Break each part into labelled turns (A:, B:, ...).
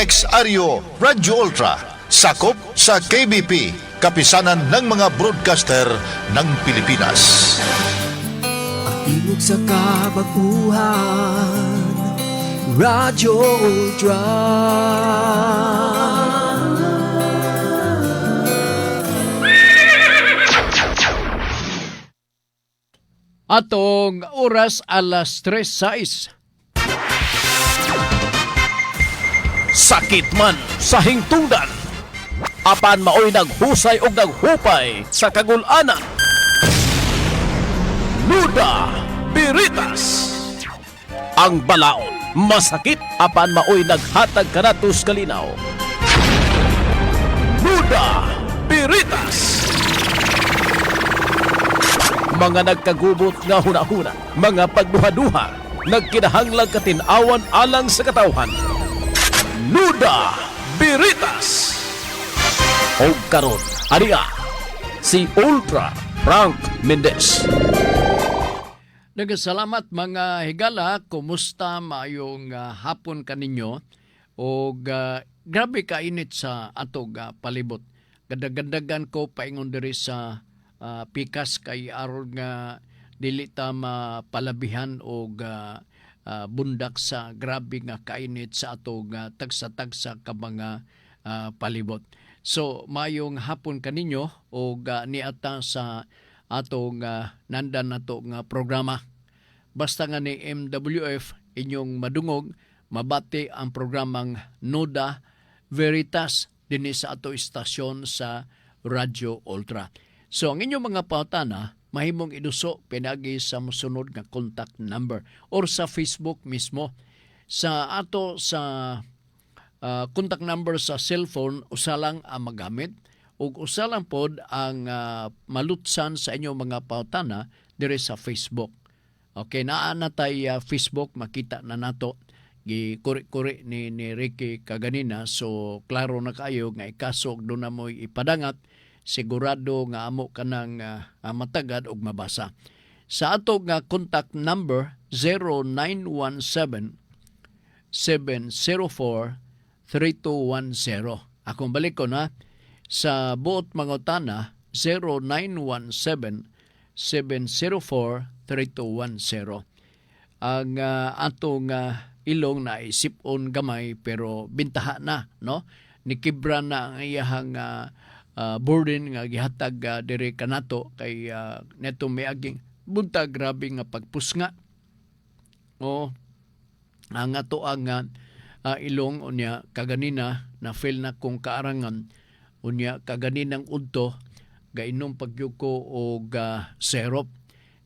A: DXRU Radyo Ultra, sakop sa KBP, kapisanan ng mga broadcaster ng Pilipinas.
B: Tingog sa kabaguhan, Radyo Ultra.
C: Atong oras alas 3:06.
D: Sakit man sa hingtungdan, apan maoy naghusay og naghupay sa kagul-anan. Nuda Biritas, ang balaod masakit apan maoy naghatag kanatos kalinaw. Nuda Biritas, mga nagkagubot nga hunahuna, mga pagduha-duha, nagkinahanglang katinawan alang sa katawhan. Nuda Biritas. O karon, ariya, si Ultra Frank Mendez.
C: Nagasalamat mga higala, kumusta maayong hapon kaninyo? O grabe kainit sa atog palibot. Gadag-gadagan ko paingon diri sa pikas kay aron nga dili ta mapalabihan og bundak sa grabe nga kainit sa ato nga tagsa-tagsa ka mga palibot. So mayong hapon kaninyo og niata sa atong nandan nato nga programa. Basta nga ni MWF inyong madungog mabati ang programang Nuda Veritas dinhi sa ato istasyon sa Radyo Ultra. So ang inyong mga pautana, mahimong iduso pinagi sa mosunod nga contact number or sa Facebook mismo. Sa ato sa contact number sa cellphone, usa lang ang magamit ug usa lang pod ang malutsan sa inyong mga pautana dire sa Facebook. Okay, naa na tay Facebook, makita na nato gikuri-kuri ni Ricky kaganina, so klaro na kayo nga ikasog do na mo ipadangat, sigurado nga amo kanang matagad og mabasa. Sa ato nga contact number 0917-704-3210. Akong balik ko na, sa buot mangutana 0917-704-3210. Ang atong ilong na isipon gamay pero bintaha na, no? Nikibra na ang iyahang burden nga gihatag dire kanato kay neto miaging buntag grabe nga pagpusnga o ang ato ang ilong unya kaganina na feel na kung kaarangan unya kaganinang udto gainom pagyuko og syrup,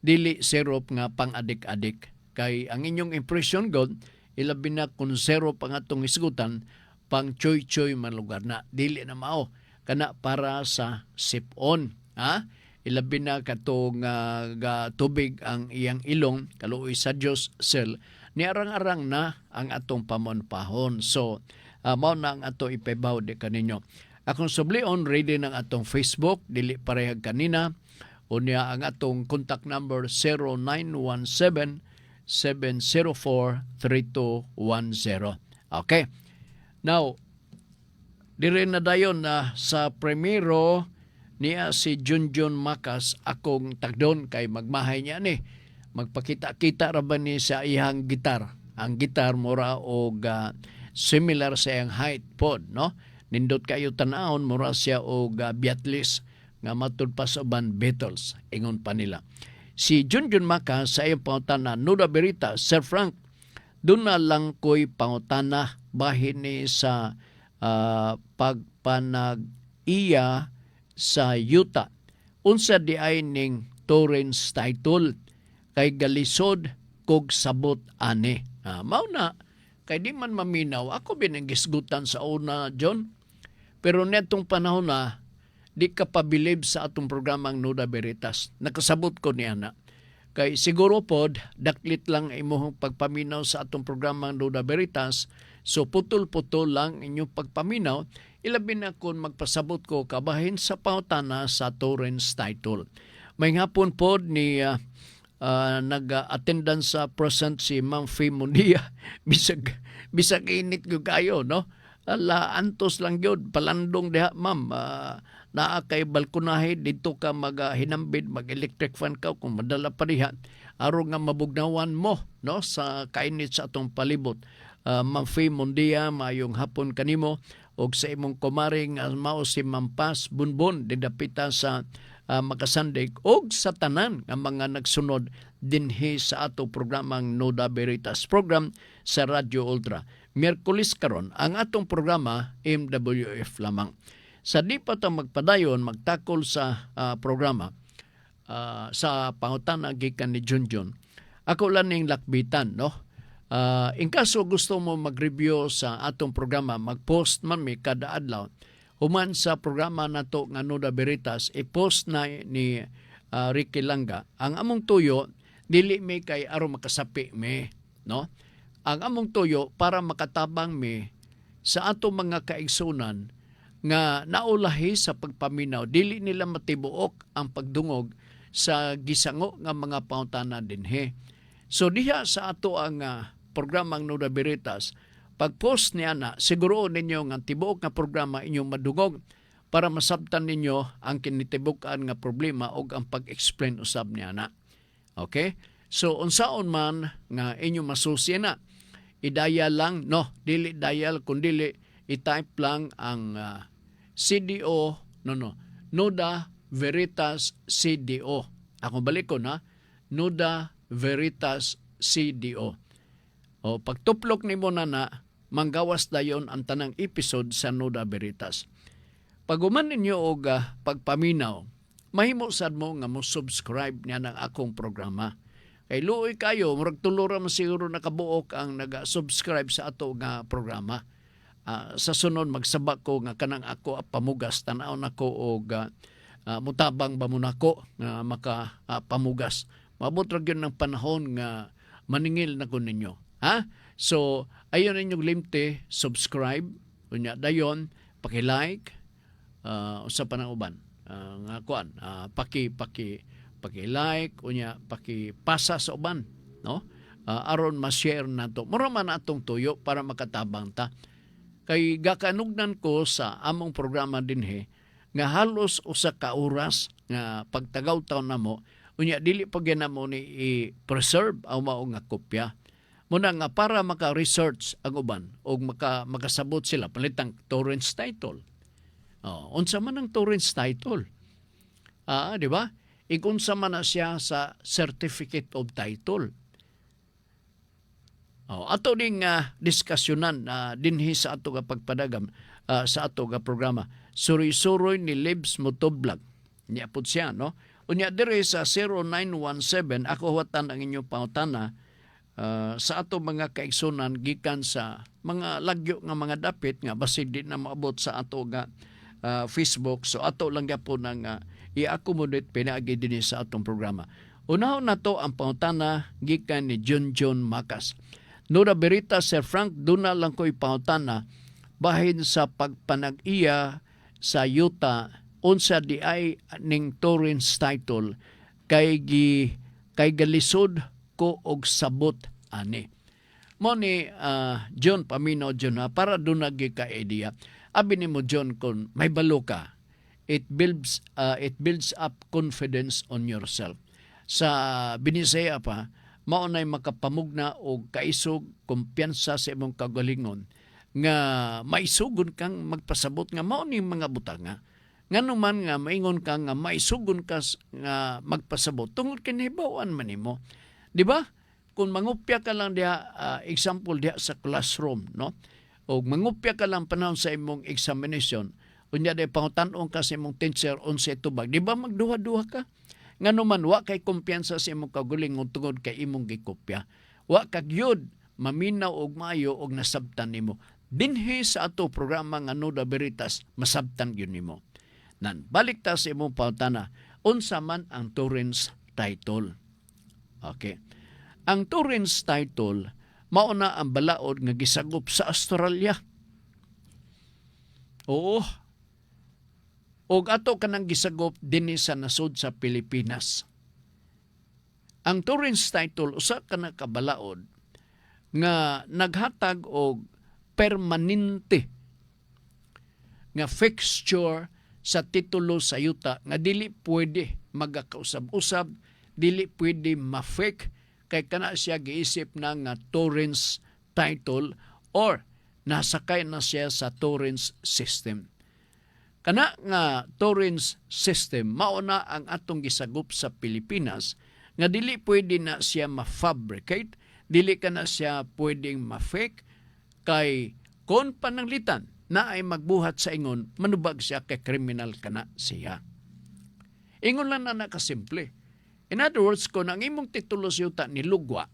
C: dili syrup nga pang-adik-adik kay ang inyong impression god ilabi na kung syrup ang atong isgutan pang choy-choy man lugar na, dili na mao kana para sa sip-on, ha? Ilabi na katong tubig ang iyang ilong, kaluoy sa Diyos sel, niarang-arang na ang atong pamonpahon. So, mao na ang ato ipebaw di kaninyo. Akong sublion, ready ng atong Facebook, dili parehag kanina, unya ang atong contact number 0917-704-3210. Okay. Now, dire na dayon na sa primero niya si Junjun Makas akong tagdon kay magmahay niya ni. Magpakita-kita ra ba ni sa iyang gitar. Ang gitar mura og similar sa iyang height pod, no? Nindot kayo tan-awon mura siya og Beatles nga matud pa sa band Beatles, ingon pa nila. Si Junjun Makas sa iyang pangutana, Nuda Biritas, Sir Frank, doon na lang ko'y pangutana bahin ni sa pagpanag-iya sa yuta. Unsa di ay ning Torrens title kay galisod kog sabot ani. Mao na kay di man maminaw ako binanggisgutan sa una John. Pero netong panahon na di ka pabilib sa atong programang Nuda Biritas. Nakasabot ko niya na. Kay siguro pod daklit lang imong pagpaminaw sa atong programang Nuda Biritas. So putol-putol lang inyong pagpaminaw, ilabi na kung magpasabot ko kabahin sa pautana sa Torrens title. May hapon po ni nag-attendance sa present si Ma'am Faye Mundia. Bisag init ko kayo, no? ala antos lang gyud palandong diha ma'am, naa kay balkonahe dito ka hinambid mag-electric fan ka kung madala pa diha aron nga mabugnawan mo no sa kainit sa atong palibot. Ma'am Faye Mondia, mayong hapon kanimo og sa imong kumaring mao si Ma'am Paz Bunbon didapita sa Makasandig og sa tanan nga mga nagsunod dinhi sa ato programang Nuda Veritas program sa Radyo Ultra. Miyerkules karon ang atong programa MWF lamang. Sa di pa ta magpadayon magtakol sa programa sa pangutana gikan ni Junjun. Ako lang ning lakbitan no. In kaso gusto mo mag-review sa atong programa, mag-post man mi kada adlaw. Human sa programa nato nga Nuda Veritas, i-post na ni Ricky Langga. Ang among tuyo dili mi kay aron makasapi mi, no? Ang among tuyo para makatabang mi sa ato mga kaigsunan nga naulahi sa pagpaminaw, dili nila matibuok ang pagdungog sa gisango nga mga pangutana dinhi. So diha sa ato ang programang Nuda Veritas, pag-post niya na, siguro ninyo nga tibuok nga programa inyong madungog para masabtan ninyo ang kinitibukan nga problema o ang pag-explain usab niya na. Okay? So unsaon man nga inyong masusi na, i-dial lang, no, dili dial, kundili i-type lang ang CDO, Nuda Veritas CDO. Ako balik ko na, Nuda Veritas CDO. O pagtuplok nimo na manggawas dayon ang tanang episode sa Nuda Veritas. Pag uman ninyo og pagpaminaw, mahimo sad mo nga mo subscribe niya ng akong programa. Kay luoy kayo, murag tulura man siguro nakabuok ang naga-subscribe sa ato nga programa. Sa sunod magsaba ko nga kanang ako pamugas, tanaw nako og mutabang ba mo nako nga makapamugas. Maabot ra gyud ng panahon nga maningil na ko ninyo. Ha? So, ayon inyong limte, subscribe, unya dayon, paki-like, usa pa nang uban. Nga kuan, paki-like, unya paki-pasa sa uban, no? Aron ma-share nato. Mura man atong tuyo para makatabang ta. Kay gakanugnan ko sa among programa dinhi nga halos usa ka oras nga pagtagaw taon namo, unya dili pa gyud namo ni i-preserve ang mao nga kopya. Muna nga para maka-research ang uban o makasabot sila palitang torrents title. Unsa man ang torrents title? Di ba? Ikunsa man na siya sa certificate of title. Ato ding diskasyonan dinhi sa ato nga pagpadagam sa ato nga programa. Suri-suroy ni Libs Motovlog. Niya po siya, no? Unya dire sa 0917, ako huwatan ang inyong pangutana sa ato mga kaigsunan gikan sa mga lagyo nga mga dapit nga basig di na maabot sa ato nga Facebook. So ato lang gyapon nang i-accommodate pinaagi dinhi sa atong programa. Unahon nato ang pangutana gikan ni John Macas. Nuda Veritas, Sir Frank, duna lang ko'y pangutana bahin sa pagpanag-iya sa yuta unsa di ay ning torrents title kay galisod ko og sabot ani. Mo ni John Paminaw John para doon ka idea. Abi ni mo John kon may balo ka. It builds up confidence on yourself. Sa Binisaya pa mao nay makapamugna og kaisog kumpiyansa sa imong kagalingon nga maisugon kang magpasabot nga mao ni mga butanga. Nganuman nga maingon ka nga maisugon ka nga magpasabot tungod kinihibawan man nimo. Di ba? Kung mangupya ka lang diha, example diha sa classroom, no? O mangupya ka lang panahon sa imong examination, unya day pangutan-on ka sa imong teacher unsa tubag, di ba magduha-duha ka? Nganuman wa kay kumpiyansa sa imong kagalingon tungod kay imong gikopya. Wa kag yud maminaw og maayo og nasabtan nimo. Dinhi sa ato programa nga Nuda Veritas, masabtan gyud nimo. Nan balik ta sa imong pangutana, unsa man ang torrents title? Okay. Ang torrents title mao na ang balaod nga gisagop sa Australia. Oo. Og ato kanang gisagop dinhi sa nasod sa Pilipinas. Ang torrents title usa ka na kabalaod nga naghatag og permanente nga fixture sa titulo sa yuta nga dili pwede magakausab-usab, dili pwede ma-fake kay kana siya giisip na nga torrents title or nasakay na siya sa torrents system. Kana nga torrents system mao na ang atong gisagup sa Pilipinas nga dili pwede na siya ma-fabricate, dili kana siya pwedeng ma-fake kay kon pananglitan na ay magbuhat sa ingon, manubag siya kay kriminal kana siya. Ingon lang na nakasimple. In other words, kung ang imong titulo sa yuta ni Lugwa,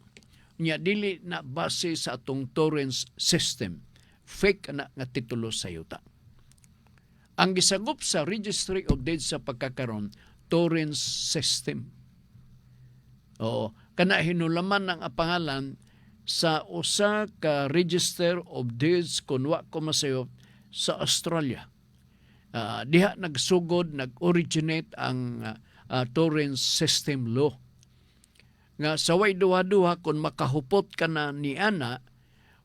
C: niya dili na base sa atong torrents system, fake na nga titulo sa yuta. Ang gisagup sa Registry of Deeds sa pagkakaroon, torrents system. Oo, kana hinulaman ng pangalan sa usa ka Register of Deeds kung wa ko masayo sa Australia. Diha nagsugod, nag-originate ang torrents system law. Nga saway duha-duha kung makahupot ka na ni ana,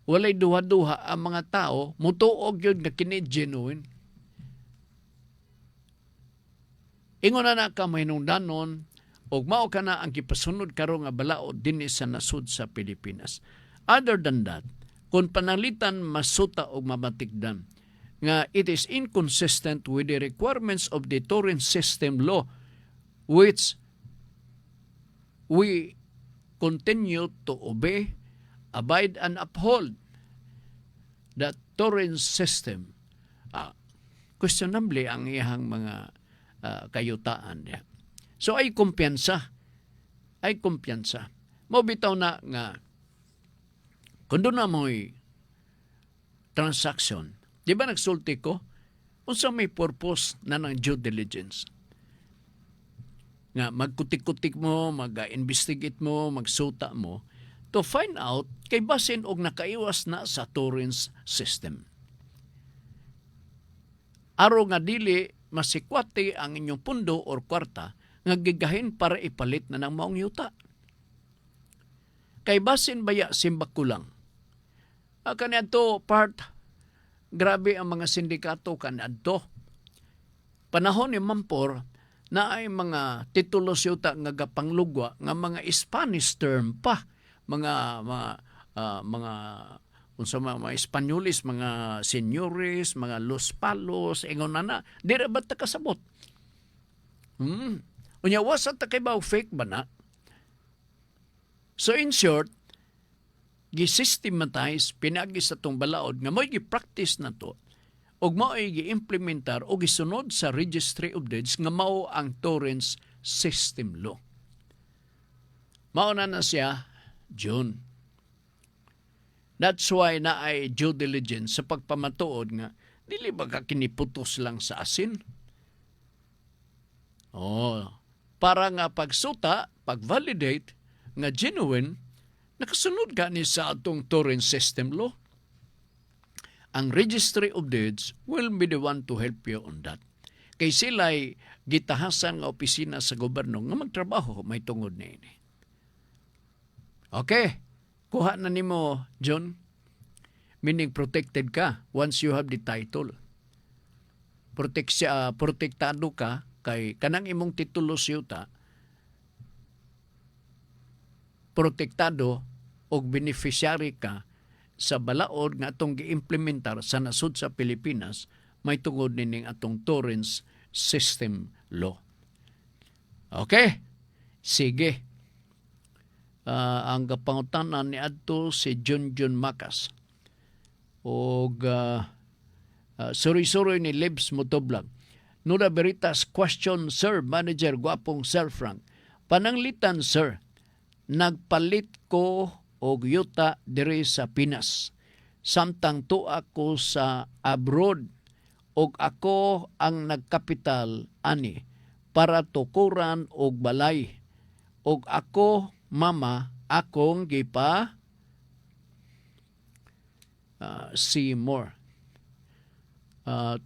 C: walay duha-duha ang mga tao, mutuog yun nga kini genuine. Ingon na ka mahinungdanon, og mao ka na ang kipasunod karo nga balaod dinhi sa nasud sa Pilipinas. Other than that, kung panalitan masuta og mamatikdan, nga it is inconsistent with the requirements of the torrent system law which we continue to obey, abide, and uphold. That torrent system, questionably ang iyang mga kayutaan niya. So ay kumpiyansa. Mo bitaw na nga kung doon na mo'y transaction, di ba nagsulti ko? Unsa may purpose na ng due diligence? Nga magkutik-kutik mo, mag-investigate mo, magsuta mo to find out kay basin og nakaiwas na sa torrents system. Aro nga dili masikwati ang inyong pundo or kwarta nga gigahin para ipalit na ng maong yuta. Kay basin baya simbak kulang. Kaniadto part, grabe ang mga sindikato kaniadto. Panahon ni Mampor na ay mga titulos yuta nga gapanglugwa nga mga Spanish term pa, mga unsa mga Espanyolis, mga senyores, mga los palos, ingon na dira ba ta kasabot? Unya wasa ta kay ba fake ba na? So in short, gi-systematize pinagi sa tong balaod nga mo'y gi-practice na to ug mo'y gi-implementar o gisunod sa Registry of Deeds nga mao ang torrents system law. Mao na siya June. That's why na ay due diligence sa pagpamatuod nga dili ba ka kiniputos lang sa asin? Para nga pagsuta, pag-validate nga genuine, nakasunod ka ni sa atong torrent system law. Ang Registry of Deeds will be the one to help you on that. Kay sila'y gitahasan nga opisina sa gobyerno nga magtrabaho may tungod na ini. Okay, kuha na nimo, John. Meaning protected ka once you have the title. Protektado ka kay kanang imong titulo siyuta, protektado o beneficiary ka sa balaod nga atong gi-implementar sa nasud sa Pilipinas may tungod nining atong torrents system law. Okay? Sige. Ang kapangutanan ni adto si John Macas. Og suri-suri ni Libs Motoblag. Nuda Veritas question, Sir Manager Guapong Sir Frank. Pananglitan, Sir, nagpalit ko og yuta diri sa Pinas. Samtang to ako sa abroad og ako ang nagkapital ani para tukuran og balay. Og ako, mama, akong gipa Seymour.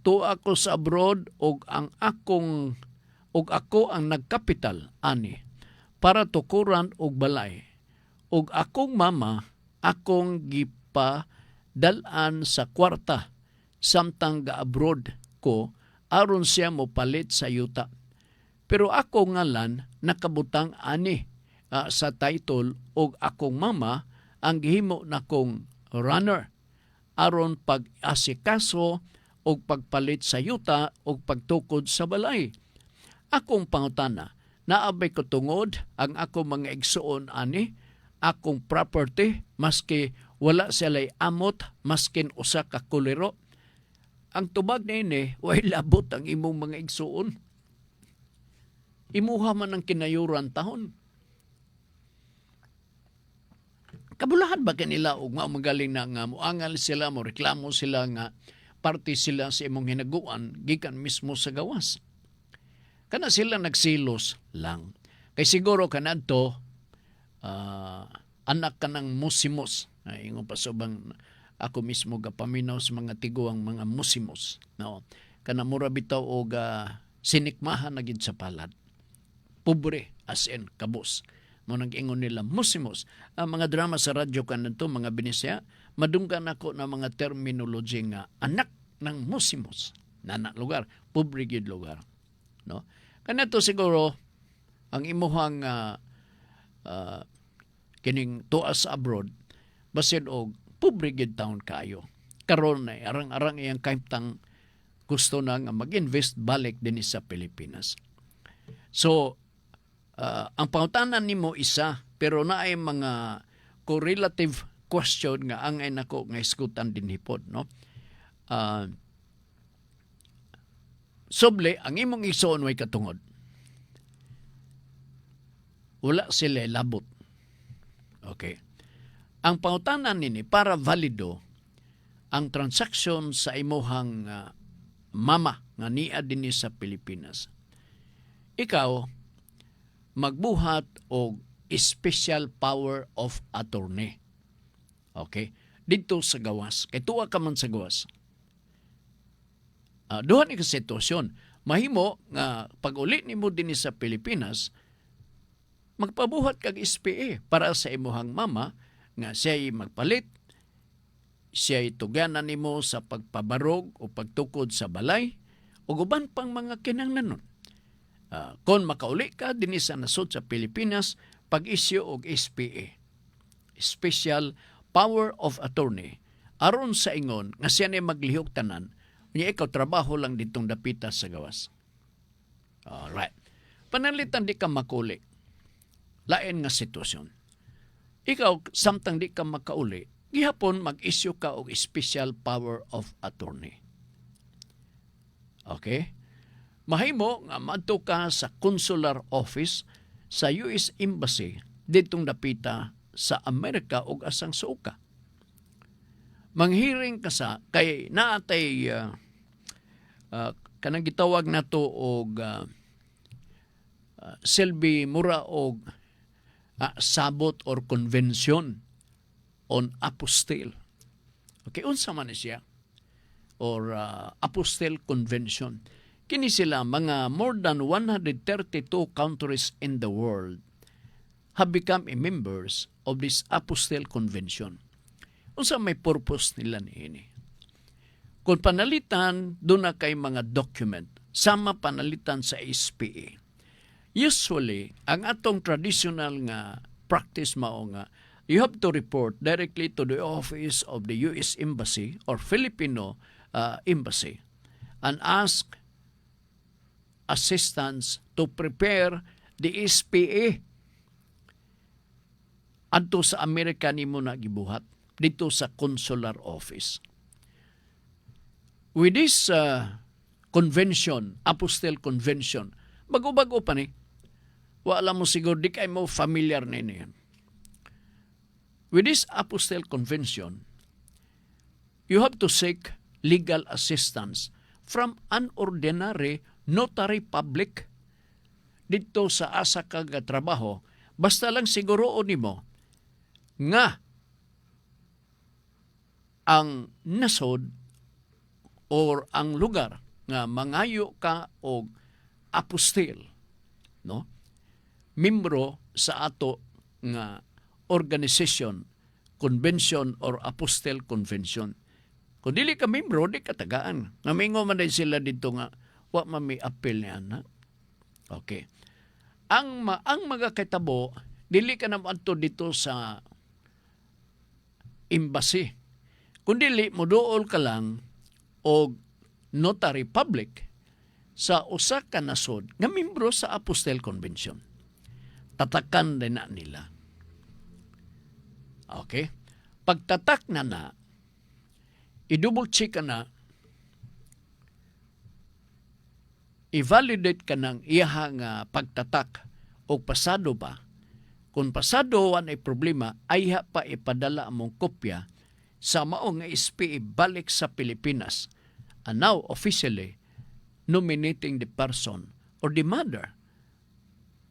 C: To ako sa abroad og ako ang nagkapital ani para tukuran og balay. Og akong mama akong gipa dalan sa kwarta samtang ga abroad ko aron siya mo palit sa yuta. Pero ako ngalan nakabutang ani sa title og akong mama ang gihimo nakong runner aron pag-asikaso og pagpalit sa yuta og pagtukod sa balay. Akong pangutana, naabay ko tungod ang akong mga igsuon ani, akong property maski wala sila'y amot maskin usa ka kuliro. Ang tubag na ini, way labot ang imong mga igsuon. Imuha man ang kinayuran tahon. Kabulahan ba kanila og magaling na nga muangal sila, mo reklamo sila nga parte sila sa imong hinaguan gikan mismo sa gawas. Kana sila nagsilos lang. Kay siguro kanadto anak ka ng musimos. Ay, ingon pa subang ako mismo gapaminaw sa mga tiguang mga musimos. No? Kana mura bitaw og sinikmahan na gid sa palad. Pobre as in kabos. Mo nag-ingon nila musimos. Ang mga drama sa radyo kanadto mga binisya, madunggan ako na mga terminology nga anak ng musimos. Nanak lugar, pobre gid lugar. No? Kanato siguro ang imuhang kining tuas abroad basin og pobre gid taon kayo. Karon na arang-arang iyang kaimtang gusto na nga mag-invest balik din sa Pilipinas. So ang pangutanan nimo isa pero naay mga correlative question nga angay nako nga iskutan din hipod, no? Soble ang imong igsoon way katungod. Wala sila labot. Okay. Ang pangutanan nini para valido ang transaksyon sa imuhang mama nga niya dinhi sa Pilipinas. Ikaw magbuhat og special power of attorney. Okay? Dito sa gawas. Kay tuwa ka man sa gawas. Duha ni ka sitwasyon. Mahimo nga pag-uli nimo dinhi sa Pilipinas, magpabuhat kag SPA para sa imuhang mama nga siya'y magpalit, siya'y tuganan nimo sa pagpabarog o pagtukod sa balay o uban pang mga kinahanglanon. Kung makauli ka dinhi sa nasod sa Pilipinas, pag-isyu og SPA, Special Power of Attorney, aron sa ingon nga siya na maglihok tanan, niya ikaw trabaho lang ditong dapita sa gawas. Alright. Panalitan di ka makuli. Lain nga sitwasyon. Ikaw, samtang di ka makauli, gihapon mag-issue ka og special power of attorney. Okay? Mahimo nga madto ka sa consular office sa US Embassy ditong dapita sa Amerika ug asang suuka. Manghiring ka sa kay naatay kanang gitawag nato og silbi mura og sabot or convention on apostle. Okay, unsa man siya? Or apostle convention. Kini sila mga more than 132 countries in the world have become members of this apostle convention. Unsa may purpose nila niini? Kung panalitan, doon na kay mga document, sama panalitan sa SPA. Usually, ang atong traditional nga practice mao nga, you have to report directly to the office of the US Embassy or Filipino Embassy and ask assistance to prepare the SPA. Adto sa Amerika nimo na gibuhat dito sa consular office. With this convention, Apostle Convention, bago-bago pa ni, wala mo siguro, di kayo mo familiar na yan. With this Apostle Convention, you have to seek legal assistance from an ordinary notary public dito sa asa ka trabaho. Basta lang siguroon nimo nga ang nasod or ang lugar nga mangayo ka og apostil, no? Membro sa ato nga organization, convention or apostle convention. Kung dili ka membro, di katagaan. Namingo man din sila dito nga, wa man may appeal ni ana. Okay. Ang mga kitabo, dili ka naman to dito sa embassy. Kung dili, moduol ka lang o notary public sa usa ka nasod nga membro sa Apostle Convention. Tatakan din na nila. Okay? Pagtatak na, i-double check ka na, i-validate ka ng iyahang pagtatak o pasado ba. Kung pasado ay problema, ay pa ipadala mong kopya sa maong SPE balik sa Pilipinas. And now, officially, nominating the person or the mother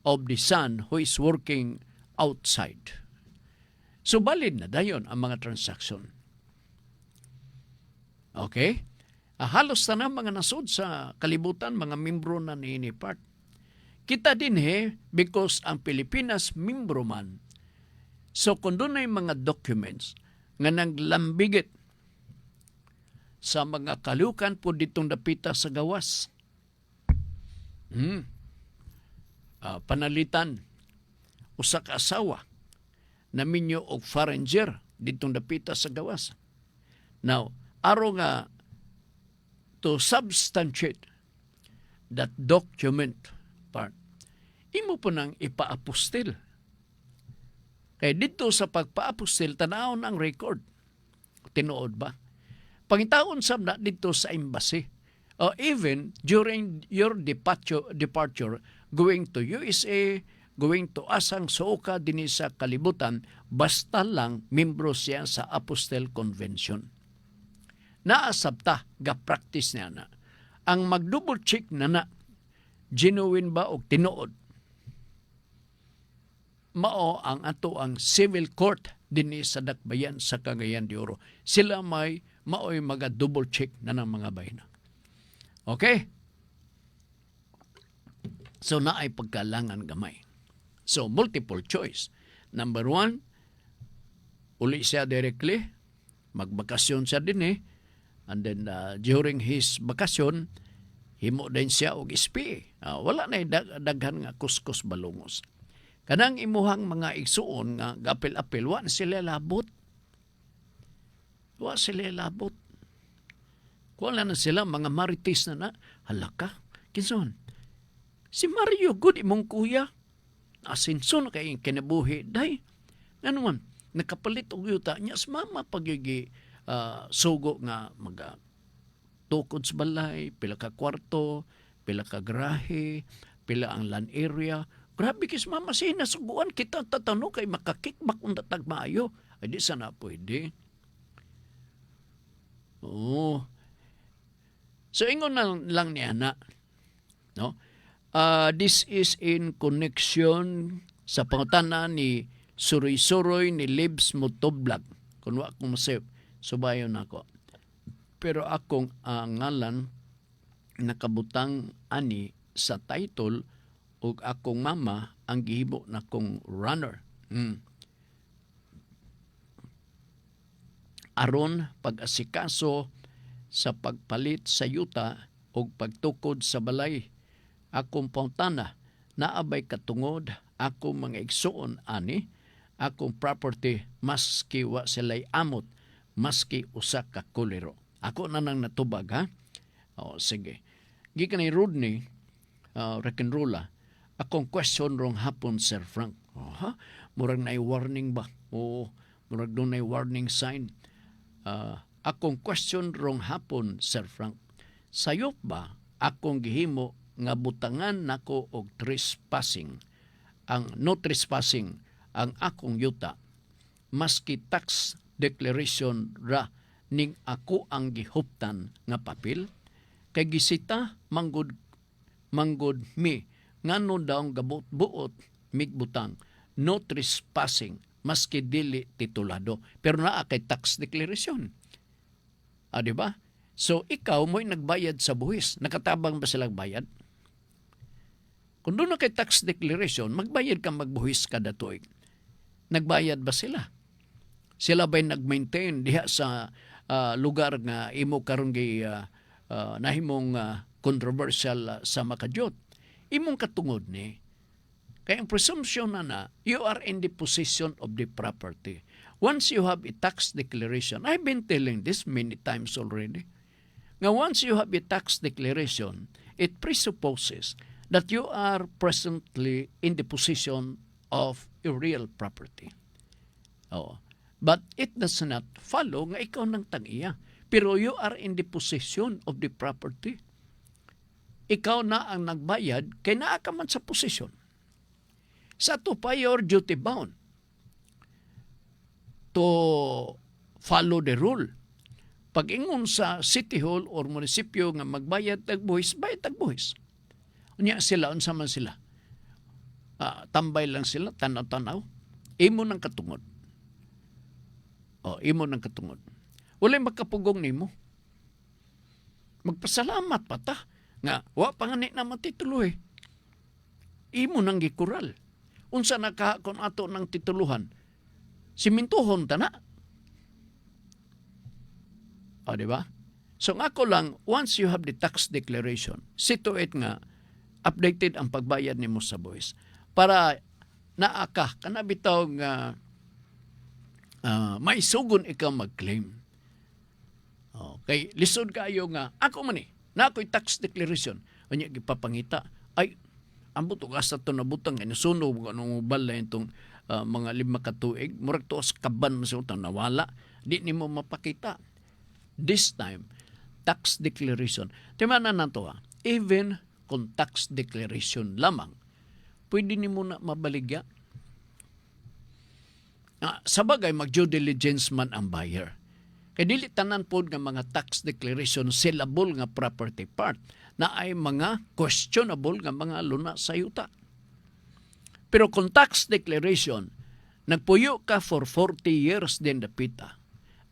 C: of the son who is working outside. So, valid na dayon ang mga transaction. Okay? Halos na mga nasod sa kalibutan, mga membro na ni part. Kita din because ang Pilipinas membro man. So kung doon ay mga documents nga naglambigit sa mga kalukan po ditong dapita sa gawas. Panalitan, usa ka asawa na minyo og foreigner ditong dapita sa gawas. Now, aro nga to substantiate that document part, imo po nang ipaapostil. Kaya dito sa pagpaapostil, tanawon ang record. Tinuod ba? Pangitaon sab na dito sa embassy. Or even during your departure going to USA, going to asang suoka din sa kalibutan, basta lang membro siya sa Apostle Convention. Naasabta, ga-practice niya na. Ang mag-double check na genuine ba o tinuod? Mao ang ato ang civil court din sa Dakbayan sa Cagayan de Oro. Sila mao'y maga-double check na ng mga bayna. Okay? So, naay pagkalangan gamay. So, multiple choice. Number 1, uli siya directly, magbakasyon siya din and then during his bakasyon, himo din siya og SPA. Wala na daghan nga kuskus balungos. Kanang imuhang mga igsuon nga gapil-apil, wa sila labot. Wa sila labot. Wala na sila, mga marites na halaka. Kinson, si Mario good imong kuya. Asinso na kayong kinabuhi. Day, ano man, nakapalit og yuta niya sa mama pagigi sugo nga tukod sa balay, pila ka kwarto, pila ka garahe, pila ang land area. Grabe kis mama siya, nasuguan kita tatano kay makakikbak kung tatag maayo. Ay di sana pwede. Oo. So ingon na lang niya na, no? This is in connection sa pangutanan ni Suroy-Suroy ni Libs Motoblag. Kung wa akong masip, subayon ako. Pero akong ngalan nakabutang ani sa title ug akong mama ang gihimo na kong runner. Aron pag-asikaso sa pagpalit sa yuta ug pagtukod sa balay. Akong pangutana naabay katungod akong mga igsuon ani akong property maski wa sila'y amot maski usa ka kuliro. Ako na nang natubag ha. O sige. Gikan ni Rodney Rock'n'Rolla. Akong question rong hapon, Sir Frank. Murag na warning ba? O murag doon na warning sign. Akong question rong hapon, Sir Frank. Sayop ba akong gihimo nga butangan nako og trespassing? Ang no trespassing ang akong yuta. Maski tax declaration ra ning ako ang gihuptan nga papel. Kay gisita manggod mi ngano daw ang gabot-buot migbutang no trespassing maski dili titulado pero naa kay tax declaration. Di ba? So ikaw mo'y nagbayad sa buhis, nakatabang ba silang bayad? Kung doon na kay tax declaration, magbayad ka magbuhis kada tuig. Nagbayad ba sila? Sila ba'y nag-maintain diha sa lugar nga imo karon gay nahimong controversial sa makadyot. Imong katungod ni kay ang presumption na you are in the possession of the property. Once you have a tax declaration, I've been telling this many times already. Nga once you have a tax declaration, it presupposes that you are presently in the possession of a real property. Oh. But it does not follow nga ikaw nang tag-iya. Pero you are in the possession of the property. Ikaw na ang nagbayad, kay naa ka man sa possession. Sa to pa you're duty bound to follow the rule. Pag ingon sa city hall or munisipyo nga magbayad tagbuhis, bayad tagbuhis. Unya sila, unsa man sila. Tambay lang sila, tanaw-tanaw. Imo ng katungod. Imo ng katungod. Walay makapugong nimo. Magpasalamat pa ta. Nga, wa pa nga na matituloy. Imo nang gikural. Unsa nakahakon ato ng tituluhan. Simintuhon ta na. Di ba? So ako lang, once you have the tax declaration, situate nga, updated ang pagbayad nimo sa buhis. Para naaka, kanabitaw nga maisugon ikaw mag-claim. Kay lisod kayo nga, ako man na ako'y tax declaration. Kanya gipapangita, ay, ambot ugas na ito nabutang, nasunog, anong balay itong mga 5 katuig, murag to as kaban mo siya, nawala, di ni mo mapakita. This time, tax declaration. Timanan na to even kung tax declaration lamang, pwede ni mo na mabaligya. Sabagay, mag-due diligence man ang buyer. Kaya dili tanan po nga mga tax declaration sellable nga property part na ay mga questionable nga mga luna sa yuta. Pero kung tax declaration, nagpuyo ka for 40 years din dapita,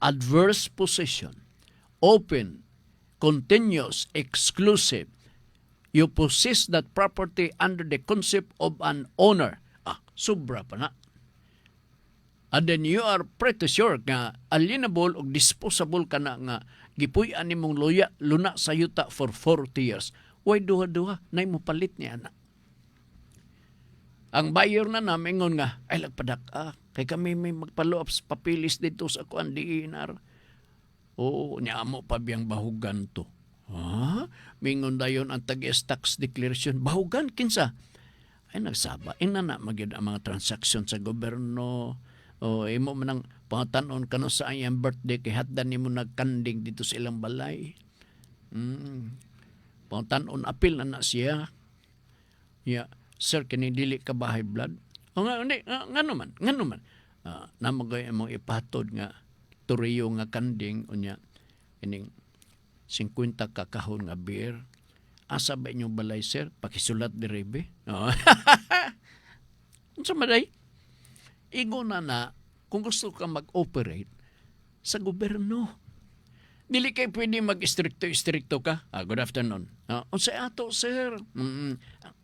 C: adverse possession, open, continuous, exclusive, you possess that property under the concept of an owner. Sobra pa na. And then you are pretty sure nga alienable o disposable ka na nga gipuy-an nimong luna sa yuta for 40 years. Why duha-duha? Nay mo palit niya na. Ang buyer na namingon nga, ay lagpadak kay kami may magpalo-up sa papilis dito sa kuan diinar. Niya mo pa biyang bahugan to. Mingon dayon ang tax declaration. Bahugan kinsa? Ay nagsaba. Ina na magyud ang mga transaksyon sa gobyerno. Imo man ang pangatanon kano sa iyang birthday kay hatdan nimo nagkanding dito sa ilang balay. Pangatanon apil na siya. Sir, kini dili ka bahay blood? Ngano man. Namagay among ipatod nga turiyo nga kanding unya ining 50 ka kahon nga beer. Asa ba inyong balay, sir? Pakisulat direbe. Unsa maday? Igo na kung gusto ka mag-operate sa gobyerno. Dili kay pwede mag-istrikto ka. Good afternoon. Unsay ato, sir?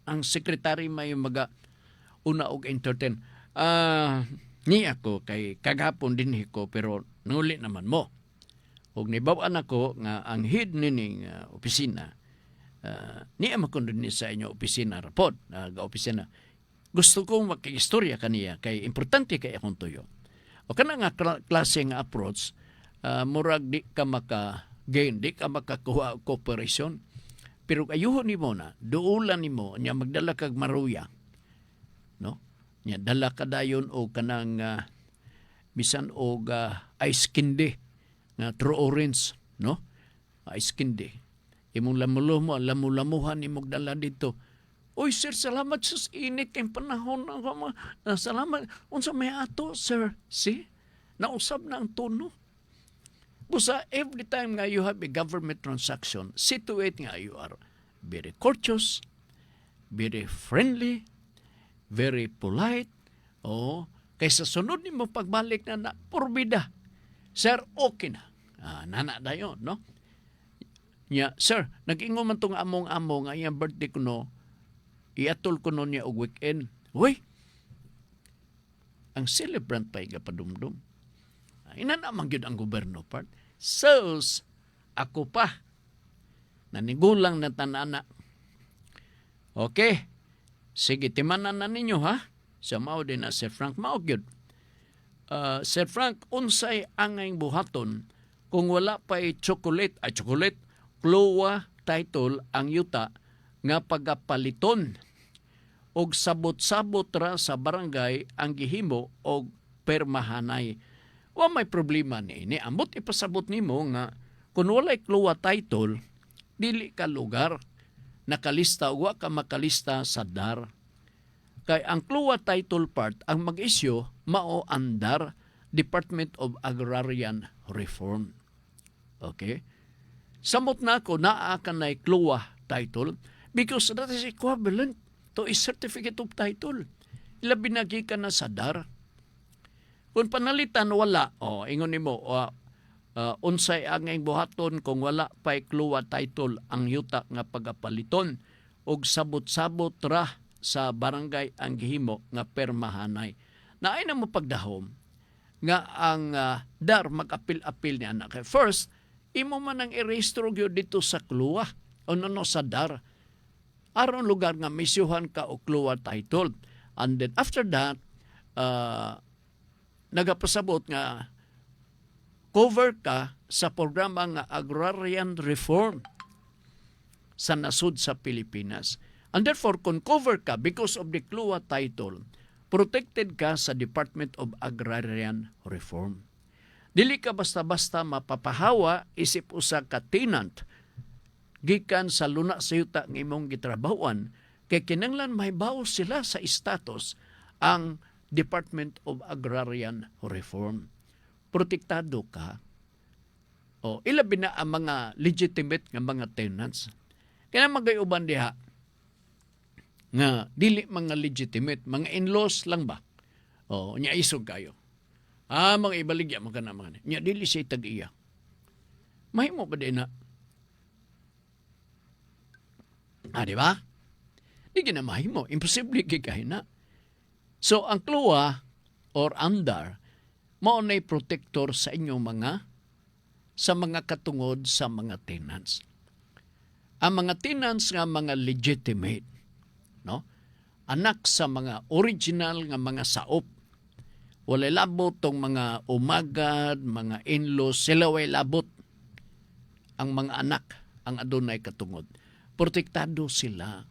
C: Ang sekretary may una og entertain. Ni ako kay kagapon din ko pero nuli naman mo. Og nibaw-an ako nga ang head nining opisina. Niya makondon ni sa inyo opisina rapod. Opisina. Gusto kong makikistorya kaniya kay importante kay akong tuyo. O kana nga klase nga approach, murag di ka maka-gain, di ka makakuha cooperation. Pero ayuhon ni mo na, duulan ni mo, niya magdala kag maruya. No? Niya dala ka dayon o kanang bisan o ice candy, nga true orange. No? Ice candy. Imong lamulamuhan imong dala dito. Oy, sir, salamat sa init kayong panahon. Salamat. Unsa may ato, sir? See? Nausab na ang tono. Busa, every time nga you have a government transaction, situate nga you are very courteous, very friendly, very polite. Kaysa sunod ni mo pagbalik na porbida. Sir, okay na. Nana dayon, no? Sir, nag-ingo man itong among-among nga iyang birthday ko no, iatol ko nun niya og weekend. Uy! Ang celebrant pa iga padumdum. Ina naman yun ang gobyerno part. Sus, ako pa. Nanigulang na tanana. Okay. Sige, timanan na ninyo ha. Sa mao din na Sir Frank. Mao gyud. Sir Frank, unsay angay buhaton kung wala pa'y chocolate, kluwa title ang yuta nga pagapaliton og sabot-sabot ra sa barangay ang gihimo og permahanay. Wa may problema ni ambot ipasabot nimo nga kung walay kluwa title dili ka lugar nakalista o wa ka makalista sa DAR. Kay ang kluwa title part ang mag-isyu mao ang DAR, Department of Agrarian Reform. Okay? Samot na ako naa ka na kluwa title because that is equivalent to a certificate of title. Ilabi nagi ka na sa DAR. Kung panalitan wala, ingon nimo, unsay angay buhaton kung wala pa'y kluwa title ang yuta nga pagapaliton og sabot-sabot ra sa barangay ang gihimo nga permahanay. Naay na mo pagdahom nga ang DAR mag-apil-apil niya na. First, imo man ang i-rehistro gyud dito sa kluwa o no sa DAR. Aron lugar nga misyuhan ka o kluwa title. And then after that, nagapasabot nga cover ka sa programa nga Agrarian Reform sa nasud sa Pilipinas. And therefore, kung cover ka because of the kluwa title, protected ka sa Department of Agrarian Reform. Dili ka basta-basta mapapahawa isip usa ka tenant gikan sa luna sa yuta ng imong gitrabahuan kay kinanglan mahibaw sila sa status ang Department of Agrarian Reform. Protektado ka. O ilabi na ang mga legitimate nga mga tenants. Kaya magayuban diha nga dili mga legitimate, mga in-laws lang ba? O nya isog kayo. Mga ibaligya mga na mga. Nya dili siya tag-iya. Mahimo ba din na? Di ba? Di na mahimo. Imposible kikahin na. So, ang kluwa or andar, mao na'y protector sa inyong sa mga katungod sa mga tenants. Ang mga tenants nga mga legitimate, no? Anak sa mga original nga mga saop. Walay labot tong mga umagad, mga in-laws, sila way labot. Ang mga anak, ang adunay katungod. Protektado sila.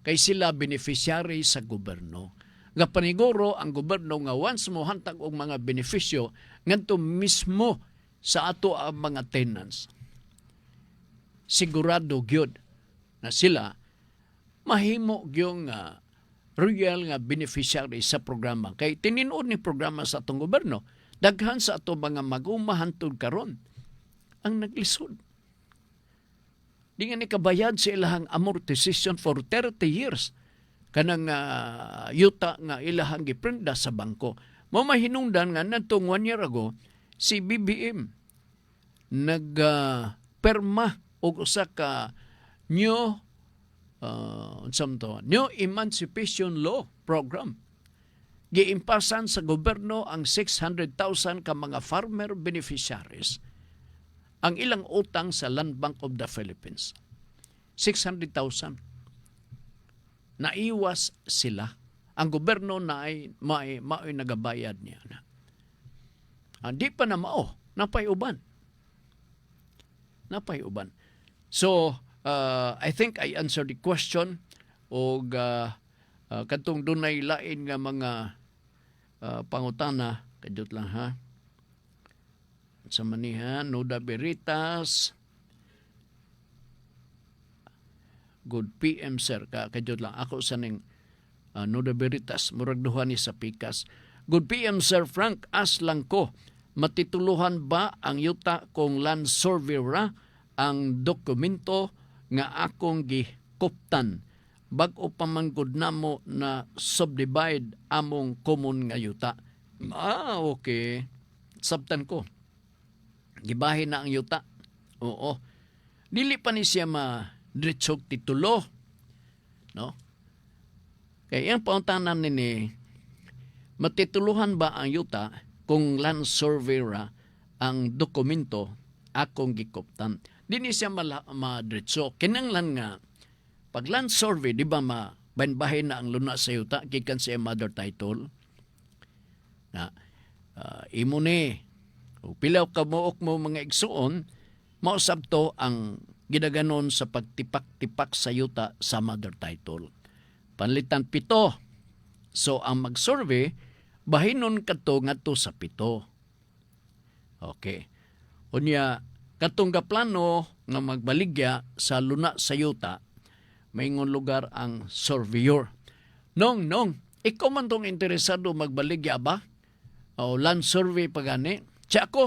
C: Kay sila beneficiary sa gobyerno. Nga paniguro ang gobyerno nga once mo hantag og mga benepisyo ngadto mismo sa ato ang mga tenants. Sigurado gyud na sila mahimo gyung real nga beneficiary sa programa. Kay tininuod ni programa sa atong gobyerno, daghan sa ato mga mag-umahantod karon ang naglisod. Di nga ni kabayad sa ilahang amortization for 30 years. Kanang yuta nga ilahang giprenda sa bangko. Mamahinungdan nga natong 1 year ago, si BBM nagperma og usa ka new Emancipation Law Program. Giimpasan sa gobyerno ang 600,000 ka mga farmer beneficiaries. Ang ilang utang sa Land Bank of the Philippines. 600,000. Naiwas sila. Ang gobyerno na ay nagabayad niya na. Di pa na mao. Napay-uban. So, I think I answered the question o katong dunay lain nga mga pangutana. Kadot lang ha. Sa manihan, Nuda Veritas. Good PM, sir. Kadot lang. Ako sa ning Nuda Veritas. Murag duha ni sa pikas. Good PM, Sir Frank. As lang ko. Matituluhan ba ang yuta kung land surveyor ang dokumento nga akong gikuptan bag-o pa man gud namo na subdivide among common nga yuta? Okay. Sabtan ko. Gibahin na ang yuta. Oo. Dili pa ni siya diretsog titulo. No? Kaya yung pauntanan nini, matituluhan ba ang yuta kung land surveyor ang dokumento akong gikuptan. Dini siya madretso. Kinanglan nga, pag land survey, di ba bahin na ang luna sa yuta, kikan siya mother title. Na, imo ni, pilaw ka mook mo mga igsuon, mausab to ang ginaganon sa pagtipak-tipak sa yuta sa mother title. Panlitan 7. So, ang mag-survey, bahinon kato ngadto sa 7. Okay. Unya, katong plano nga magbaligya sa luna sa yuta, mayingon lugar ang surveyor. Nong, ikaw man tong interesado magbaligya ba? O land survey pa gani? Siya ako.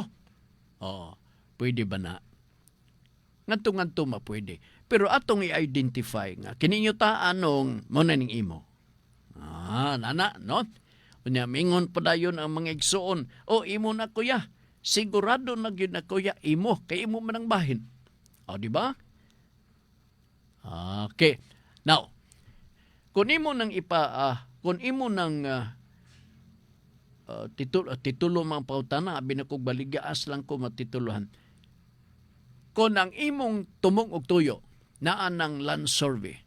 C: O, pwede ba na? Nganto mapwede. Pero atong i-identify nga, kininyo ta anong muna ning imo. Nana, no? Unya, mingon pa dayon ang mga igsuon. O, imo na kuya. Sigurado na yun na kuya, imo. Kay imo man ang bahin. O, di ba? Okay. Now, kung imo nang titulo mang pautana, abi na kong baligaas lang ko matituluhan. Kung ang imong tumong og tuyo, naan ng land survey,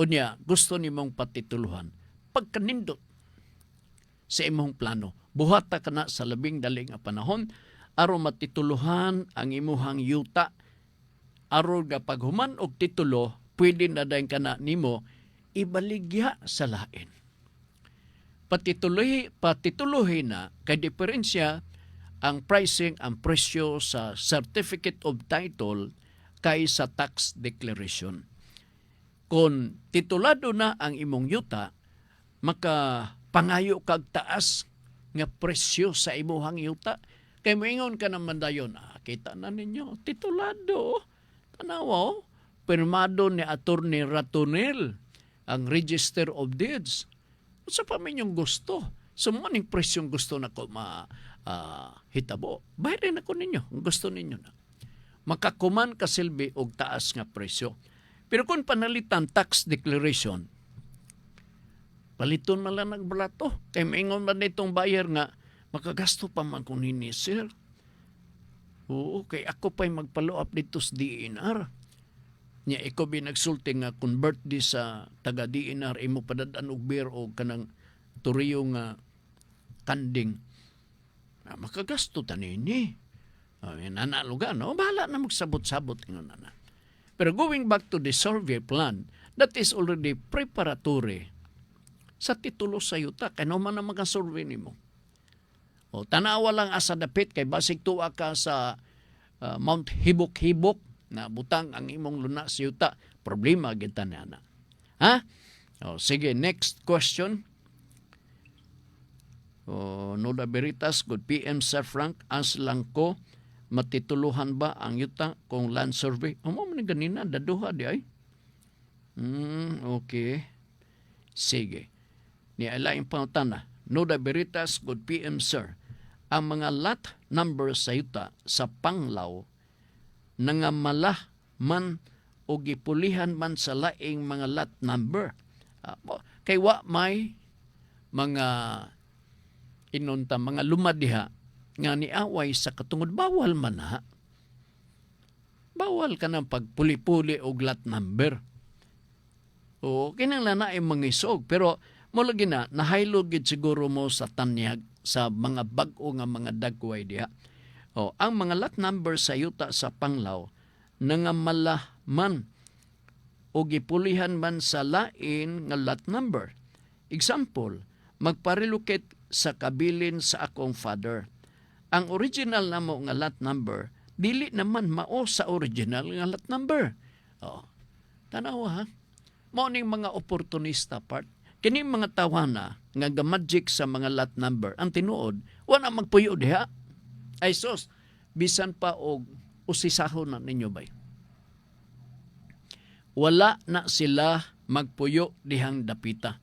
C: unya, gusto nimong patituluhan, pagkanindot sa imong plano, buhata ka na sa labing daling panahon, aron matituluhan ang imuhang yuta, aron ga paghuman og titulo, pwede na dayon ka na nimo ibaligya sa lain. Patituluhi na kay diferensya ang pricing, ang presyo sa certificate of title kay sa tax declaration. Kung titulado na ang imong yuta, makapangayo kag taas nga presyo sa imuhang yuta. Kay moingon ka naman dayon, kita na ninyo, titulado. Tanaw, pirmado ni Attorney Ratonel ang Register of Deeds. Sa paminyong gusto, sumuning presyong gusto na ko hitabo. Bayarin ako ninyo, ang gusto ninyo na. Makakuman kasilbi og taas nga presyo. Pero kung panalitan tax declaration, paliton man lang nagbalato. Kay maingon man itong buyer nga, makagasto pa man kung nini, sir. Oo, kay ako pa'y magpalo up dito sa DNR. Nya ikaw binagsulti nga convert di sa taga DNR, imo padadaan og beer o kanang turiyo nga kanding. Makagasto ta nini. Nanaluga, no? Bahala na magsabot-sabot nga na. Pero going back to the survey plan, that is already preparatory sa titulo sa yuta. Kaya naman ang mga survey ni mo. O, tanawa lang asa dapit, kay basig tuwa ka sa Mount Hibok-Hibok, na butang ang imong luna sa yuta. Problema, kita na na. Ha? O, sige, next question. Noda Veritas, good PM Sir Frank, as lang ko, matituluhan ba ang yuta kung land survey? Mo man ganina, daduha di ay. Okay. Sige. Ni alaing pangutana. Noda Veritas, good PM Sir. Ang mga lot number sa yuta sa Panglao nangamala man o gipulihan man sa laing mga lot number. Kay wa may mga inunta, mga lumadiha nga niaway sa katungod, bawal man ha. Bawal ka ng pagpuli-puli og lot number. O kinanglan na ay mangisog. Pero mula gina, nahaylog gid siguro mo sa tanyag sa mga bag-o nga mga dagway diha. O, ang mga lot number sa yuta sa Panglao nangamala man o gipulihan man sa lain nga lot number. Example, magparelocate sa kabilin sa akong father. Ang original namo nga lot number dili naman mao sa original nga lot number. O, tanaw ha. Mao ning mga opportunista part. Kini mga tawana nga gamagic sa mga lot number ang tinuod wala magpuyo diha. Ay sus, bisan pa og usisahon na ninyo bay. Wala na sila magpuyo dihang dapita.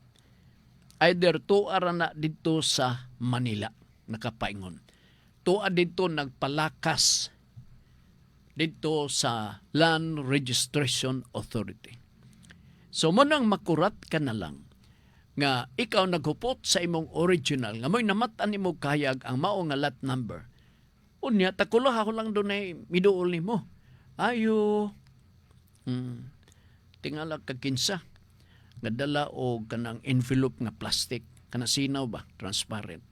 C: Either tuara na dito sa Manila, nakapaingon. Tuwa dito nagpalakas dito sa Land Registration Authority. So mo nang makurat ka na lang nga ikaw naghupot sa imong original nga mo'y namatan nimo kayag ang mao nga lot number. Unya, takulah ako lang doon ay miduol ni mo. Ayo. Tingala ka kinsa. Ngadala o kanang envelope nga plastic. Kana sinaw ba? Transparent.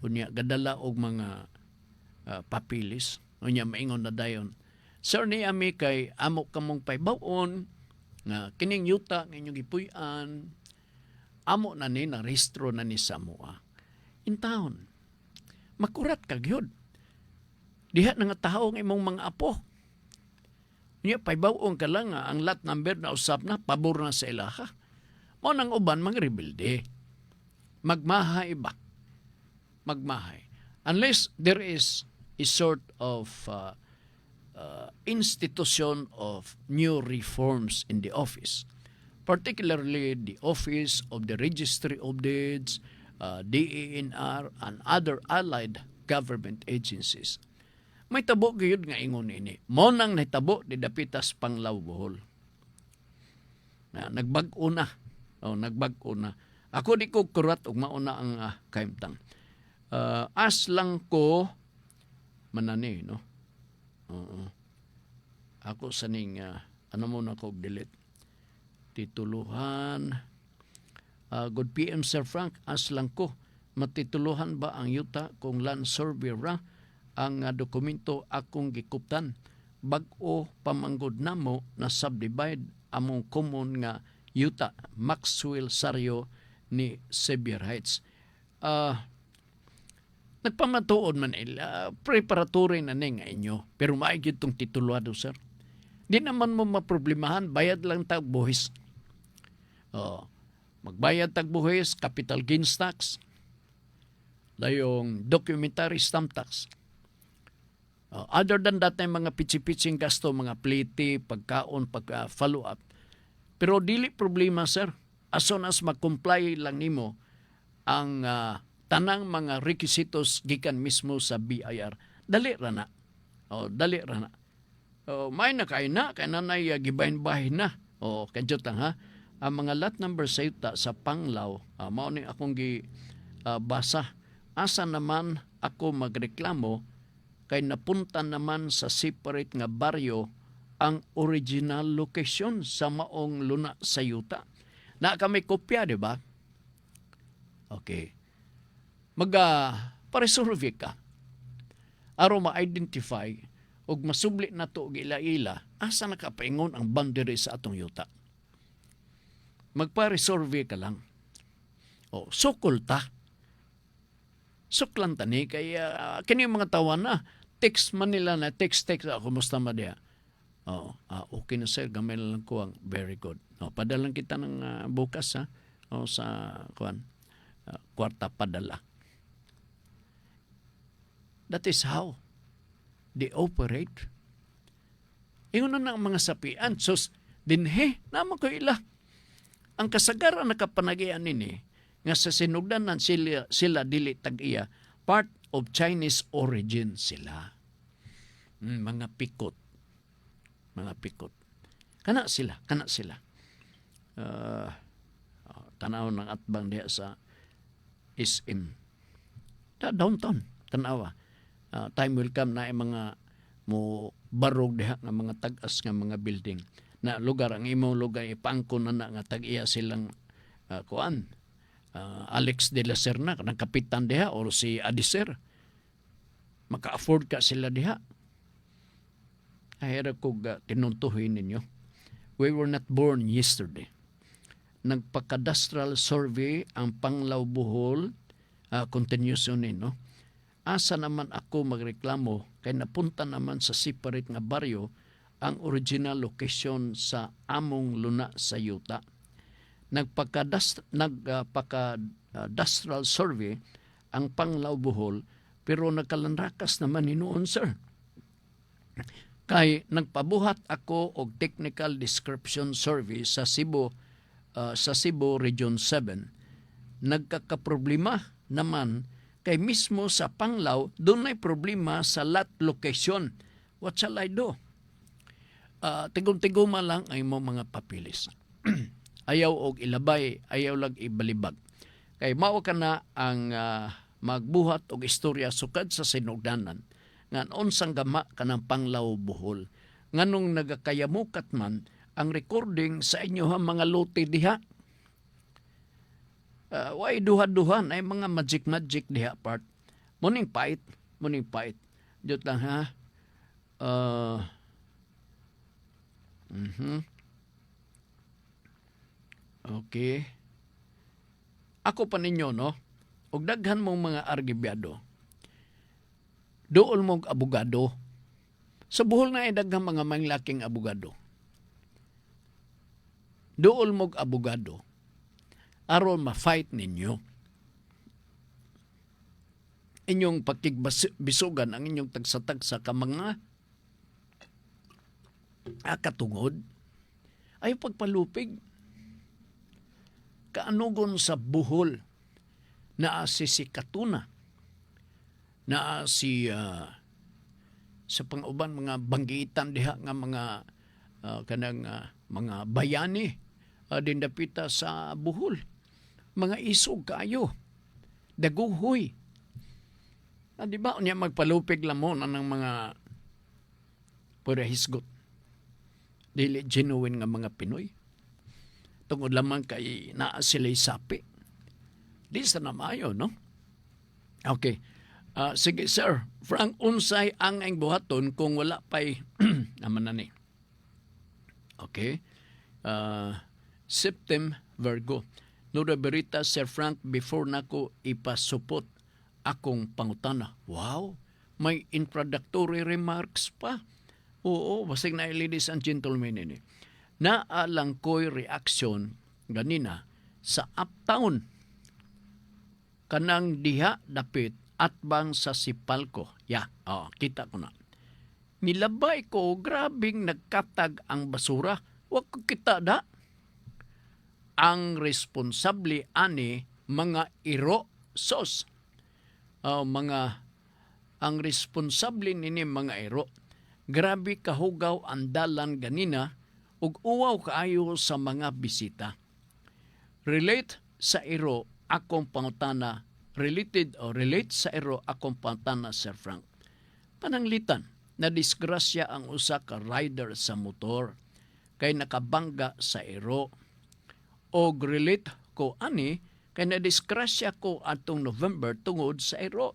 C: Unya, gadala og mga papilis. Unya, maingon na dayon. Sir, ni ami kay amo kamong paibawon nga kining yuta nga inyong gipuy-an. Amo na ni, narehistro na ni sa mua. In town. Makurat ka gyud. Diha na nga tao ng imong mga apo. Niya, paibawon ka lang nga ang lot number na usap na, pabor na sa ilaha. Mo nang uban, mga rebelde. Magmahay ba? Magmahay. Unless there is a sort of institution of new reforms in the office. Particularly the Office of the Registry of Deeds, DENR, and other allied government agencies. May tabo gayud nga ingon ini. Mo nang nahitabo di dapitas Panglao Bohol. Nagbag-o na. Nagbag-o na. Ako di ko kurat og mauna ang kaimtang. As lang ko manani, no? Ako saning ano mo na ko delete. Tituluhan. Good PM Sir Frank, as lang ko matituluhan ba ang yuta kung land survey ra ang dokumento akong gikuptan bag-o pamanggod namo na subdivide among common nga yuta Maxwell Sario ni Xavier Heights. Nagpamatuod man ila preparatory na ning nga inyo pero maigid tong titulado sir. Di naman mo maproblemahan, bayad lang tag buhis. Magbayad tag buhis, capital gains tax, dayong documentary stamp tax. Other than that, ay mga pitsi-pitsing gasto, mga pliti, pagkaon, pag-follow up. Pero dili problema, sir. As soon as mag-comply lang nimo ang tanang mga requisitos gikan mismo sa BIR, dali ra na. Dali ra na. May na kay nanay gibahin-bahin na. Kadyo tang ha. Ang mga lot number sa yuta sa Panglao, mao ni akong basa. Asa naman ako magreklamo kay napunta naman sa separate nga baryo ang original location sa maong luna sa yuta. Na kami kopya, di ba? Okay. Paresolve ka. Aron ma-identify o masubli na to og ila-ila, asa nakapaingon ang boundary sa atong yuta. Magpa-resolve ka lang. Sukol ta. Suklan tani kaya kini mga tawan na text man nila na text kumusta ma diha. Okay na sir, gamay lang ko ang very good. Padalan kita ng bukas ha. Sa kwarta padala. That is how they operate. Ingon na ang mga sapian. Sos dinhe naman ko ila. Ang kasagaran na kapanagian nini nga sa sinugdanan sila dili tag-iya, part of Chinese origin sila. Mga pikot. Kana sila. Tanaw ng atbang diya sa SM. Downtown, tanawa. Time will come na mga mo barog diha nga mga tag-as nga mga building. Na lugar, ang imong lugar, ipangko na nga tag-iya silang Alex de la Serna, kanang kapitan diha, o si Adiser. Maka-afford ka sila diha. Ahira ko tinuntuhin ninyo. We were not born yesterday. Nagpakadastral survey ang Panglao Bohol, continuation no? Asa naman ako magreklamo kay napunta naman sa separate nga baryo ang original location sa among luna sa yuta. Nagpaka-dastral survey ang Panglao Bohol pero nagkalanrakas naman hinuon sir. Kay nagpabuhat ako og technical description survey sa Cebu Region 7. Nagkakaproblema naman kay mismo sa Panglao dunay problema sa lot location. What shall I do? Tigom-tigoma lang ay mo mga papilis. Ayaw og ilabay, ayaw lang ibalibag. Kay mao ka na ang magbuhat og istorya sukad sa sinugdanan nga unsang gama kanang panglaw buhol. Nganong nagakayamukat man ang recording sa inyo ha mga lote diha. Way duha-duha ay mga magic diha part. Muning pait. Diyot lang ha. Okay. Ako pa ninyo, no? Og daghan mong mga argibyado. Dool mong abogado. Sa buhol na ay daghang mga manglaking abogado. Dool mong abogado. Aron ma-fight ninyo. Inyong pakigbisugan ang inyong tagsa-tagsa ka mga katungod. Ay pagpalupig. Kaanugon sa buhol na si Katuna, na si sa panguban mga banggitan diha nga mga mga bayani din dapita sa buhol, mga isog kayo, daguhoy. Di ba unya magpalupig lamon ng mga pura hisgot, dili genuine nga mga Pinoy. Tungod lamang kay naa sila'y sapi. Di sa namayo, no? Okay. Sige, sir. Frank, unsay ang buhaton kung wala pa'y naman na ni. Okay. Septem Virgo. Nuda berita, Sir Frank, before nako ipasupot akong pangutana. Wow! May introductory remarks pa. Oo, basig na ladies and gentlemen ini. Naalang ko'y reaksyon ganina sa uptown kanang diha dapit at bang sa Sipalco. Kita ko na. Nilabay ko, grabing nagkatag ang basura. Wag ko kita da. Ang responsable ani mga iro sos. Ang responsable nini mga iro. Grabe kahugaw ang dalan ganina ug uwaw kaayo sa mga bisita. Relate sa iro akong pangutana, relate sa iro akong pangutana, Sir Frank. Pananglitan, na disgrasya ang usa ka rider sa motor kay nakabangga sa iro. Og relate ko ani kay na disgrasya ko atong November tungod sa iro.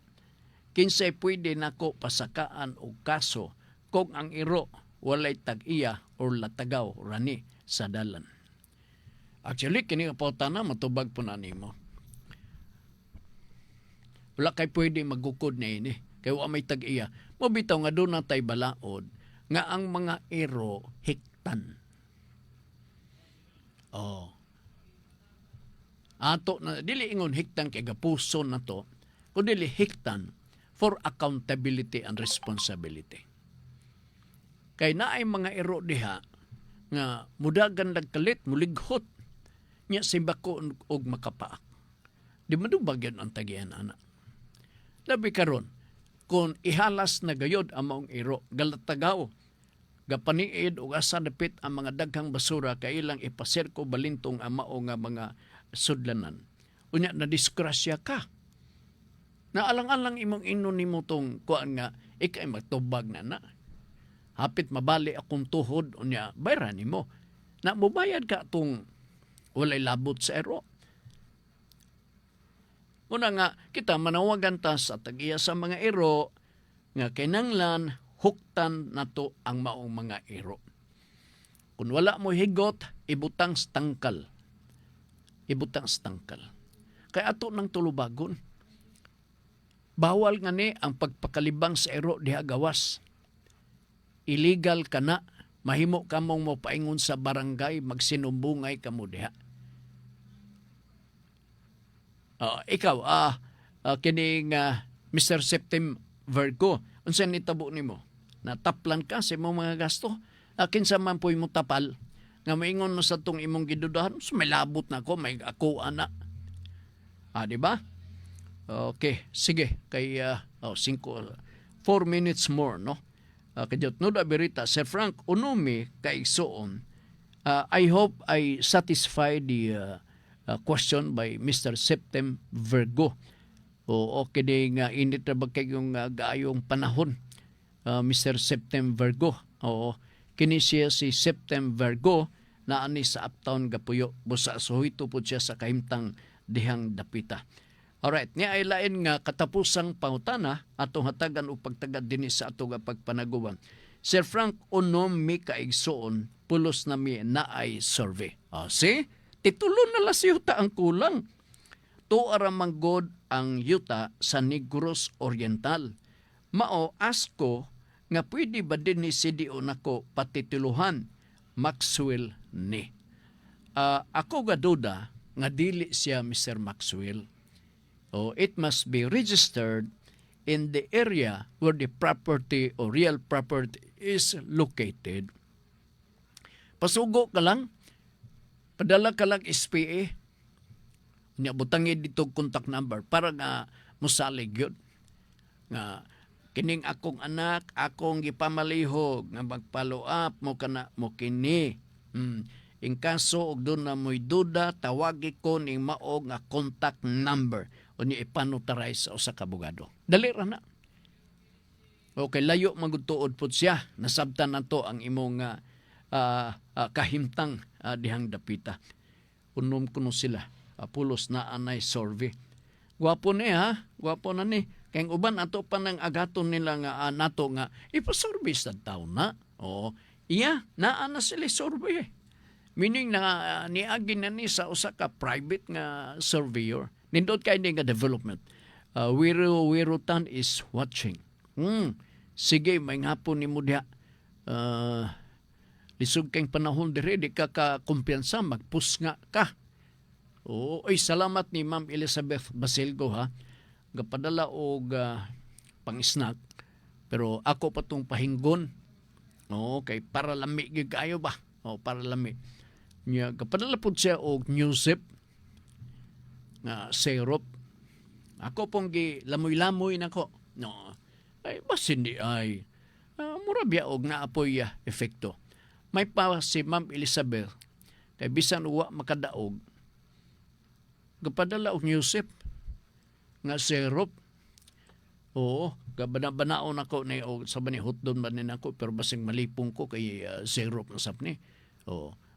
C: Kinsay pwede nako pasakaan og kaso kung ang iro walay tag-iya or latagaw rani sa dalan. Actually, kini nga pautana, matubag po na nimo. Wala kay pwede magukod na ini. Kaya wala may tag-iya. Mabitaw nga doon na tayo balaod nga ang mga ero hiktan. Ato na, dili ingon hiktan kay gapuso na to, kundi dili hiktan for accountability and responsibility. Kay naay mga ero diha nga mudagan nagkalit, mulighot nya simbako og makapaak. Di madubag yan ang tagihan, anak. Labi karon, kung ihalas na gayod ang maong ero, galatagaw, gapaniid o asa dapit ang mga daghang basura kay ilang ipasirko balintong ang mao nga mga sudlanan. Unya na disgrasya ka. Naalang-alang imong inon nimo tong kuan nga ikay magtubag na. Hapit mabali akong tuhod unya bayran nimo. Na mobayad ka tong walay labot sa ero. Una nga kita manawagan ta sa tagiya sa mga ero nga kinanglan huktan nato ang maong mga ero. Kung wala mo higot, ibutang stangkal. Ibutang stangkal. Kay ato nang tulubagon. Bawal nga ni ang pagpakalibang sa ero diha gawas. Illegal ka na. Mahimo ka mong mopaingon sa barangay, magsinumbungay ka mo diha. Ikaw, kining Mr. Septem Virgo, unsa nitabo nimo? Nataplan ka sa imong mga gasto? Kinsa man po'y mo tapal? Nga maingon mo sa tong imong gidudahan, so may labot na ko, may ako ana. Di ba? Okay, sige. Kay 4 minutes more, no? Kajot, no da berita, Sir Frank, unumi kay soon. I hope I satisfy the question by Mr. Septem Virgo. O okay di nga init na ba kayong gaayong panahon. Mr. Septem Virgo. Oo, kini siya si Septem Virgo na ani sa uptown Gapuyo. Busa suhito po siya sa kahimtang dihang dapita. Alright, niya ay lain nga katapusang pangutana atong hatagan o pagtagad din sa ato nga pagpanaguban. Sir Frank, unom mi kaigsoon, pulos na mi na ay survey. See? Titulo na las yuta ang kulang. Tuara manggod ang yuta sa Negros Oriental. Mao asko nga pwede ba din ni CDO nako patituluhan Maxwell ni. Ako gaduda nga dili siya Mr. Maxwell. It must be registered in the area where the property or real property is located. Pasugo ka lang, padala ka lang SPA, niya butangin dito contact number para nga musalig yun. Nga, kining akong anak, akong gipamalihog, nga mag-follow up mo kana mo kini. In kaso, og doon na mo'y duda, tawagi ko ning mao nga contact number o niya ipanotarize sa usa ka abogado. Dali ra na. Okay, layo magtuod po siya. Nasabtan na to ang imong kahimtang dihang dapita. Unom kuno sila. Pulos na anay survey. Gwapo ni ha? Gwapo na ni. Kaya uban ato pa ng agaton nila nga nato nga ipasurvey sa taon na. Oo. Iya, naana sila survey. Meaning na niagi na ni sa usa ka private nga surveyor. Nindot kay nga development. Wirutan is watching. Sige, may ngapon ni mo diha. Lisod kang panahon dire, di ka kumpiyansa, magpus nga ka. Oy, salamat ni Ma'am Elizabeth Basilgo ha. Gapadala og pang-snack. Pero ako pa tong pahinggon. Kay para lami gyud kayo ba? Para lami. Nya gapadala pud siya og Newsip nga syrup. Ako pong lamoy-lamoy nako. No. Ay bas hindi ay mura biya og naapoy efekto. May pa si Ma'am Elizabeth kay bisan uwa makadaog. Gapadala og Newsip nga syrup. Gabana-banaon ako ni sa bani hotdon man nako pero basing malipong ko kay syrup na sap ni.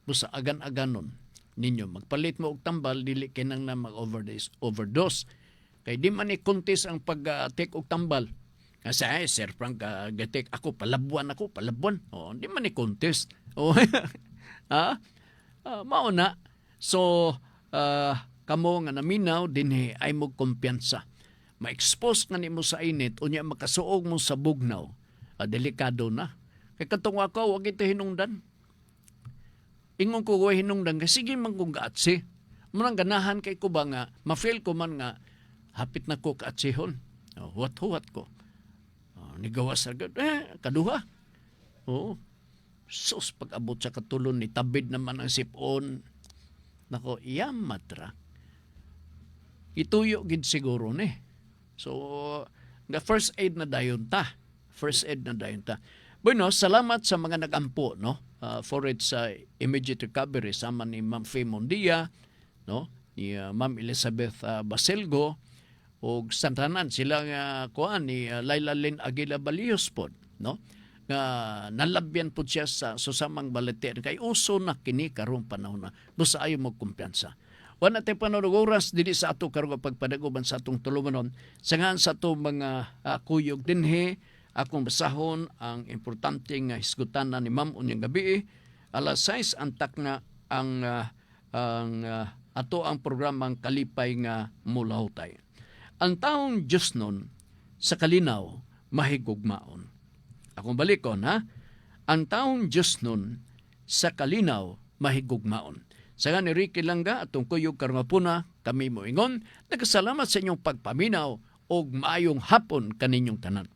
C: Busa agan-aganon ninyo magpalit mo og tambal dili kinang na mag-overdose. Kay di man ni contest ang pag-take og tambal. Kasi Sir Frank gatek ako palabuan. Di man ni contest. Mao na. So kamo nga naminaw dinhi ay mo kumpiyansa. Ma-expose nga nimo sa init unya makasuog mo sa bugnaw. Delikado na. Kay katong ako wag ito hinungdan. Ingon ko hinungdan kasi sige man kong gaatsi. Munang ganahan kay ko ba nga ma-feel ko man nga hapit na ko kaatsihon. Huwat-huwat ko. Nigawas agad. Kaduha. Sus, pag-abot sa katulon ni tabid naman ang sipon. Nako, matra. Ituyo gid siguro ni. So, nga first aid na dayon ta. Bueno, salamat sa mga nagampo, no? For its immediate recovery sama ni Ma'am Faye Mondia, no? Ni Ma'am Elizabeth Basilgo o santanan sila nga kuan ni Laila Lynn Aguila Balios pod, no? Nga nalabyan po siya sa susamang baleter kay uso na kini karong panahon na. Busa ayo mo kumpiyansa. Wala tayo panahon oras dili sa ato karong pagpadaguban sa atong tulumanon. Sangan sa ato mga kuyog dinhi akong basahon ang importante nga hisgutan na ni Ma'am unyang gabi. Alas 6 antak na ang ato ang programang kalipay nga mulahutay. Ang taong Diyos nun sa kalinaw mahigugmaon. Akong balikon ha. Ang taong Diyos nun sa kalinaw mahigugmaon. Sa nga ni Ricky Langga atong kuyog karungapuna kami mo ingon. Nagkasalamat sa inyong pagpaminaw og maayong hapon kaninyong tanan.